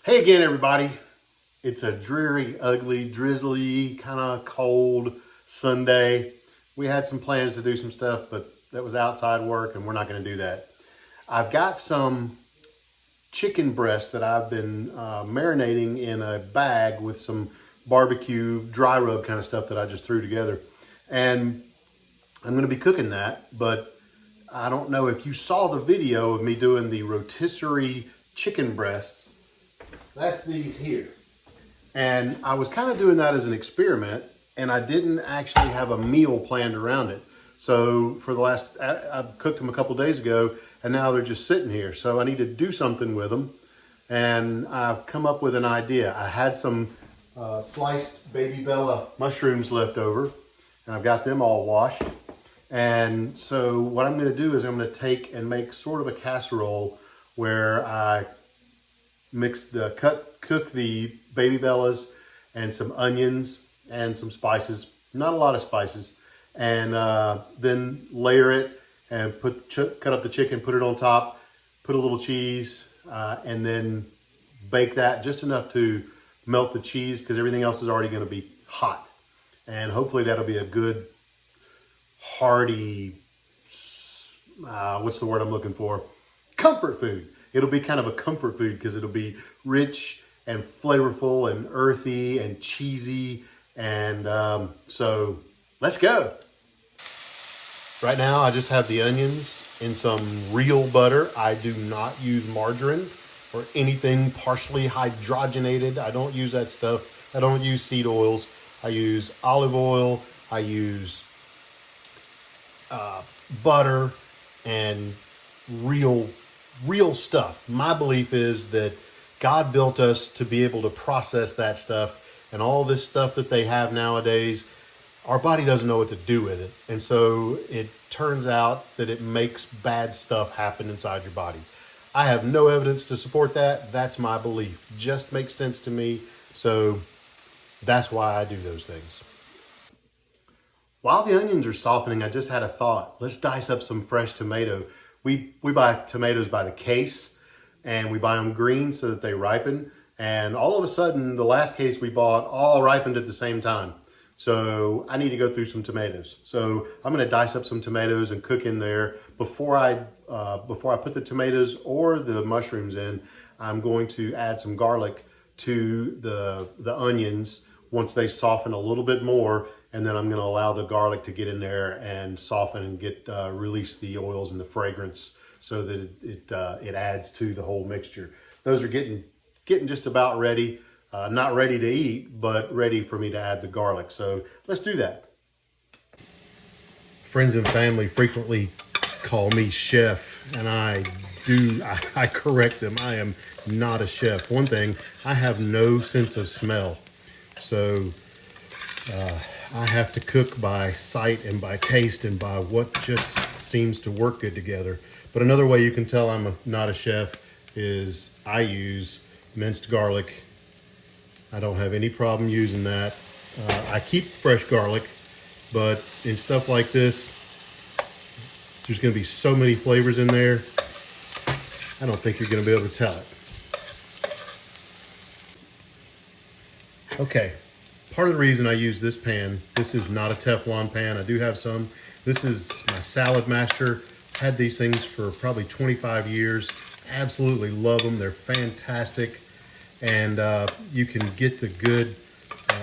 Hey again, everybody. It's a dreary, ugly, drizzly, kind of cold Sunday. We had some plans to do some stuff, but that was outside work and we're not going to do that. I've got some chicken breasts that I've been marinating in a bag with some barbecue dry rub kind of stuff that I just threw together. And I'm going to be cooking that, but I don't know if you saw the video of me doing the rotisserie chicken breasts. That's these here. And I was kind of doing that as an experiment, and I didn't actually have a meal planned around it. So for the last, I cooked them a couple days ago, and now they're just sitting here. So I need to do something with them. And I've come up with an idea. I had some sliced baby bella mushrooms left over, and I've got them all washed. And so what I'm going to do is I'm going to take and make sort of a casserole where I cook the baby bellas and some onions and some spices, not a lot of spices, and then layer it and cut up the chicken, put it on top, put a little cheese, and then bake that just enough to melt the cheese because everything else is already going to be hot. And hopefully that'll be a good, hearty, what's the word I'm looking for? Comfort food. It'll be kind of a comfort food because it'll be rich and flavorful and earthy and cheesy. And so let's go. Right now I just have the onions in some real butter. I do not use margarine or anything partially hydrogenated. I don't use that stuff. I don't use seed oils. I use olive oil. I use butter and real stuff. My belief is that God built us to be able to process that stuff, and all this stuff that they have nowadays, our body doesn't know what to do with it. And so it turns out that it makes bad stuff happen inside your body. I have no evidence to support that. That's my belief. Just makes sense to me. So that's why I do those things. While the onions are softening, I just had a thought. Let's dice up some fresh tomato. We buy tomatoes by the case, and we buy them green so that they ripen. And all of a sudden, the last case we bought all ripened at the same time. So I need to go through some tomatoes. So I'm going to dice up some tomatoes and cook in there. Before I put the tomatoes or the mushrooms in, I'm going to add some garlic to the onions once they soften a little bit more. And then I'm going to allow the garlic to get in there and soften and release the oils and the fragrance so that it adds to the whole mixture. Those are getting just about ready. Not ready to eat, but ready for me to add the garlic. So let's do that. Friends and family frequently call me chef, and I correct them. I am not a chef. One thing, I have no sense of smell. So I have to cook by sight and by taste and by what just seems to work good together. But another way you can tell I'm not a chef is I use minced garlic. I don't have any problem using that. I keep fresh garlic, but in stuff like this, there's going to be so many flavors in there, I don't think you're going to be able to tell it. Okay. Part of the reason I use this pan, this is not a Teflon pan. I do have some. This is my Salad Master. Had these things for probably 25 years. Absolutely love them. They're fantastic. And you can get the good,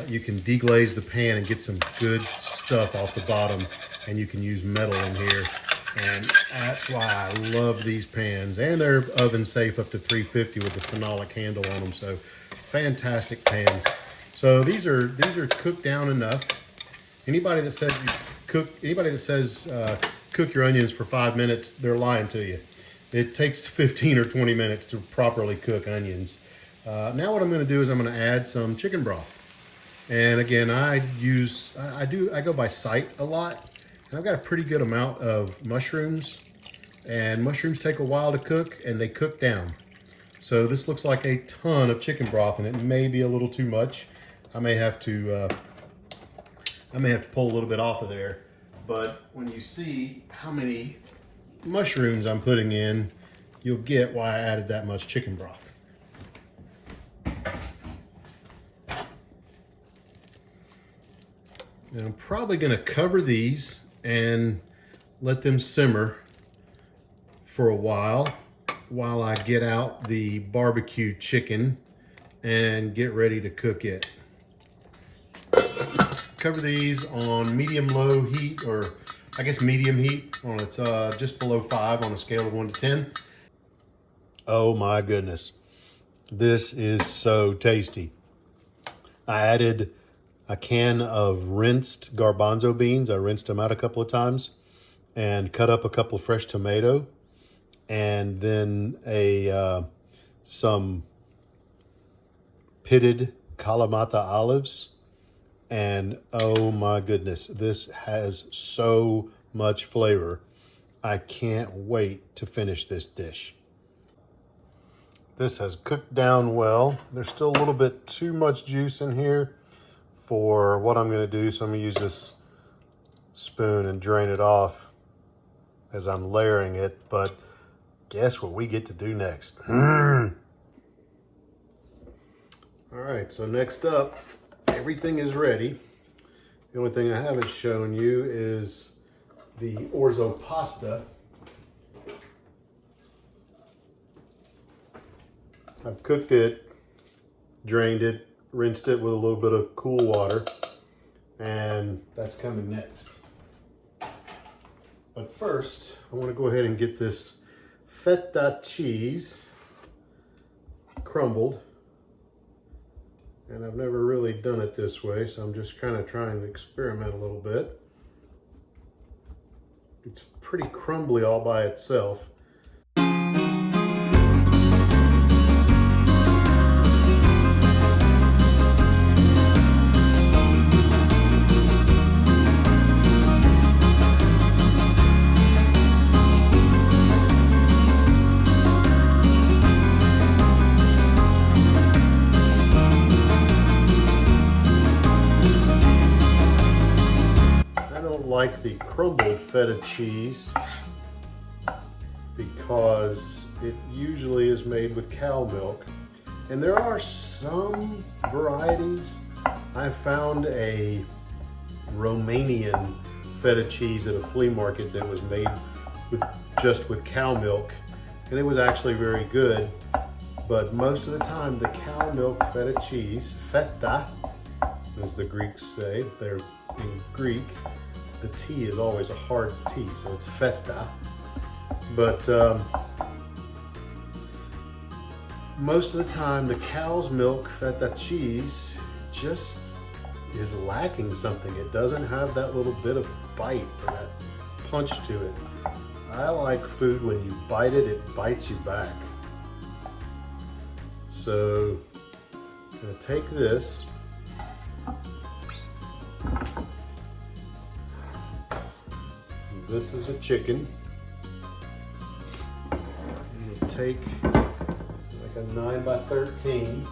you can deglaze the pan and get some good stuff off the bottom. And you can use metal in here. And that's why I love these pans. And they're oven safe up to 350 with the phenolic handle on them. So fantastic pans. So these are cooked down enough. Anybody that says cook your onions for 5 minutes, they're lying to you. It takes 15 or 20 minutes to properly cook onions. Now what I'm going to do is I'm going to add some chicken broth. And again, I go by sight a lot, and I've got a pretty good amount of mushrooms. And mushrooms take a while to cook, and they cook down. So this looks like a ton of chicken broth, and it may be a little too much. I may have to pull a little bit off of there, but when you see how many mushrooms I'm putting in, you'll get why I added that much chicken broth. And I'm probably gonna cover these and let them simmer for a while I get out the barbecue chicken and get ready to cook it. Cover these on medium-low heat, or I guess medium heat. On it's just below 5 on a scale of 1 to 10. Oh my goodness, this is so tasty. I added a can of rinsed garbanzo beans. I rinsed them out a couple of times and cut up a couple of fresh tomato, and then some pitted kalamata olives. And oh my goodness, this has so much flavor. I can't wait to finish this dish. This has cooked down well. There's still a little bit too much juice in here for what I'm gonna do, so I'm gonna use this spoon and drain it off as I'm layering it. But guess what we get to do next? All right, so next up, everything is ready. The only thing I haven't shown you is the orzo pasta. I've cooked it, drained it, rinsed it with a little bit of cool water, and that's coming next. But first, I want to go ahead and get this Feta cheese crumbled. And I've never really done it this way, so I'm just kind of trying to experiment a little bit. It's pretty crumbly all by itself. Like the crumbled feta cheese because it usually is made with cow milk, and there are some varieties. I found a Romanian feta cheese at a flea market that was made just with cow milk, and it was actually very good. But most of the time, the cow milk feta cheese, feta, as the Greeks say, they're in Greek. The T is always a hard T, so it's feta. But most of the time, the cow's milk feta cheese just is lacking something. It doesn't have that little bit of bite or that punch to it. I like food when you bite it, it bites you back. So I'm gonna take this. This is the chicken. You take like a 9x13.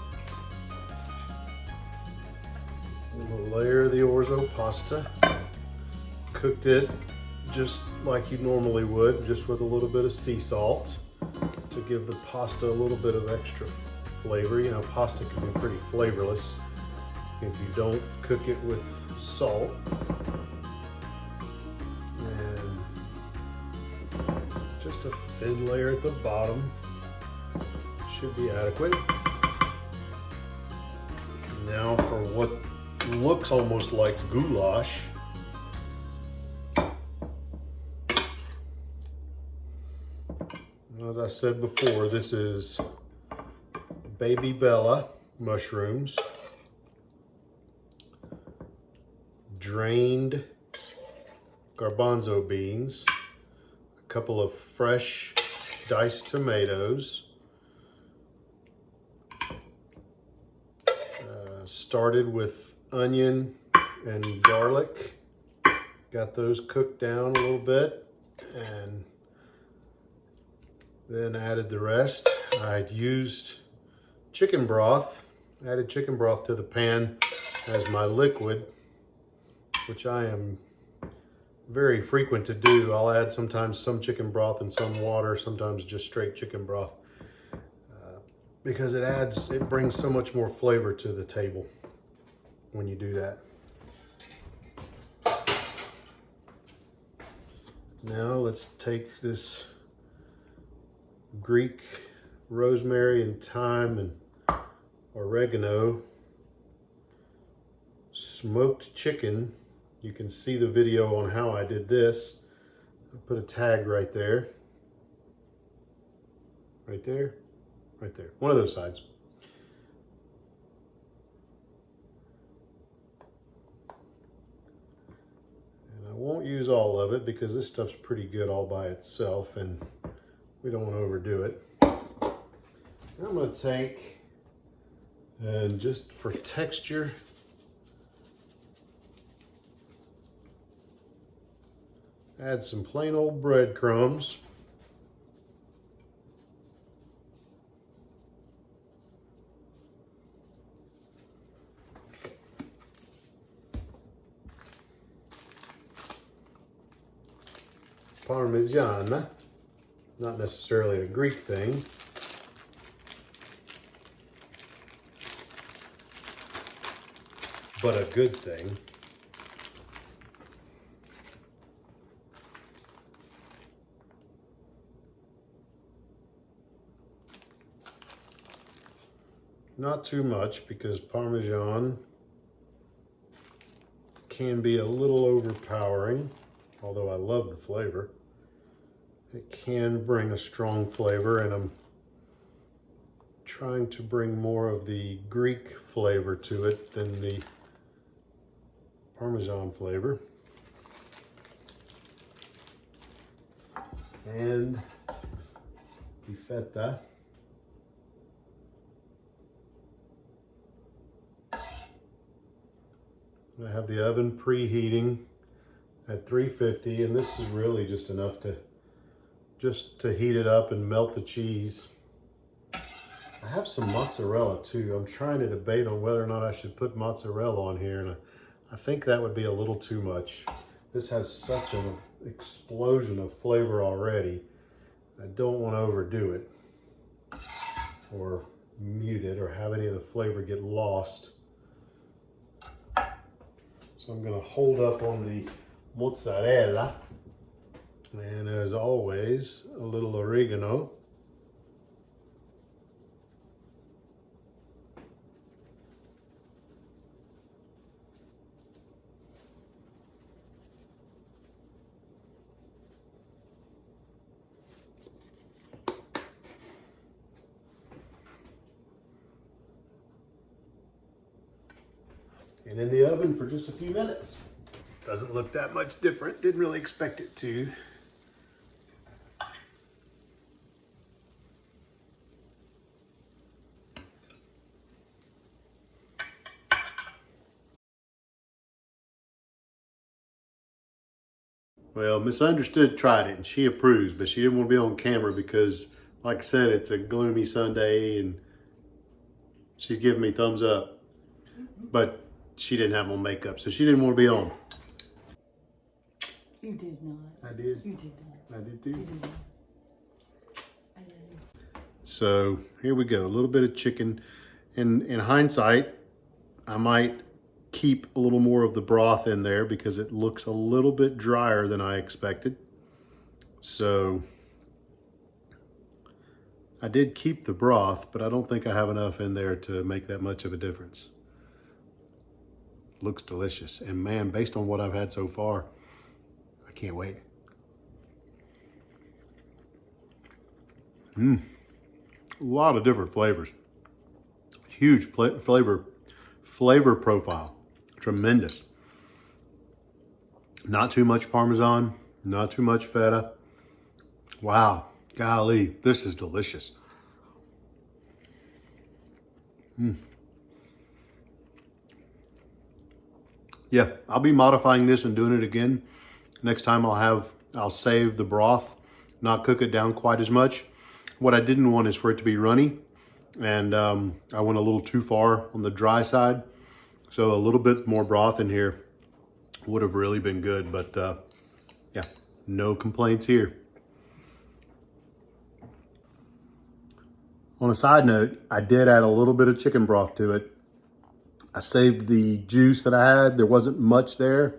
We'll layer the orzo pasta. Cooked it just like you normally would, just with a little bit of sea salt to give the pasta a little bit of extra flavor. You know, pasta can be pretty flavorless if you don't cook it with salt. Just a thin layer at the bottom should be adequate. Now for what looks almost like goulash. As I said before, this is baby bella mushrooms, drained garbanzo beans, couple of fresh diced tomatoes, started with onion and garlic, got those cooked down a little bit, and then added the rest. I'd used chicken broth, added chicken broth to the pan as my liquid, which I am very frequent to do. I'll add sometimes some chicken broth and some water, sometimes just straight chicken broth, because it brings so much more flavor to the table when you do that. Now let's take this Greek rosemary and thyme and oregano, smoked chicken. You can see the video on how I did this. I'll put a tag right there. Right there, right there. One of those sides. And I won't use all of it because this stuff's pretty good all by itself and we don't want to overdo it. I'm going to take, and just for texture, add some plain old breadcrumbs. Parmesan, not necessarily a Greek thing. But a good thing. Not too much because Parmesan can be a little overpowering, although I love the flavor. It can bring a strong flavor, and I'm trying to bring more of the Greek flavor to it than the Parmesan flavor. And the Feta. I have the oven preheating at 350, and this is really just enough to heat it up and melt the cheese. I have some mozzarella too. I'm trying to debate on whether or not I should put mozzarella on here, and I think that would be a little too much. This has such an explosion of flavor already. I don't want to overdo it or mute it or have any of the flavor get lost. So I'm going to hold up on the mozzarella, and as always, a little oregano. And in the oven for just a few minutes. Doesn't look that much different. Didn't really expect it to. Well, Misunderstood tried it and she approves, but she didn't want to be on camera because, like I said, it's a gloomy Sunday and she's giving me thumbs up. But she didn't have on makeup, so she didn't want to be on. You did not. I did. You did not. I did too. You did not. I did. So here we go, a little bit of chicken. In hindsight, I might keep a little more of the broth in there because it looks a little bit drier than I expected. So I did keep the broth, but I don't think I have enough in there to make that much of a difference. Looks delicious. And man, based on what I've had so far, I can't wait. A lot of different flavors. Huge flavor profile. Tremendous. Not too much Parmesan, not too much Feta. Wow, golly, this is delicious. Yeah, I'll be modifying this and doing it again. Next time I'll save the broth, not cook it down quite as much. What I didn't want is for it to be runny, and I went a little too far on the dry side. So a little bit more broth in here would have really been good, but yeah, no complaints here. On a side note, I did add a little bit of chicken broth to it. I saved the juice that I had. There wasn't much there.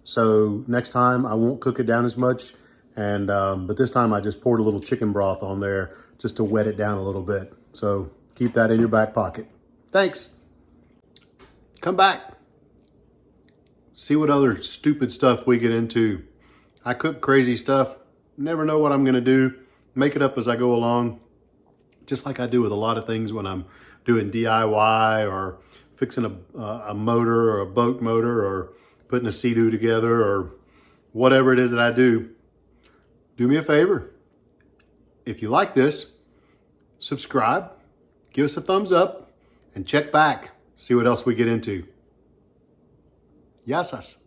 So next time I won't cook it down as much And but this time I just poured a little chicken broth on there just to wet it down a little bit. So keep that in your back pocket. Thanks. Come back. See what other stupid stuff we get into. I cook crazy stuff. Never know what I'm going to do. Make it up as I go along. Just like I do with a lot of things when I'm doing DIY or fixing a motor or a boat motor or putting a Sea-Doo together or whatever it is that I do. Do me a favor. If you like this, subscribe, give us a thumbs up, and check back. See what else we get into. Yasas.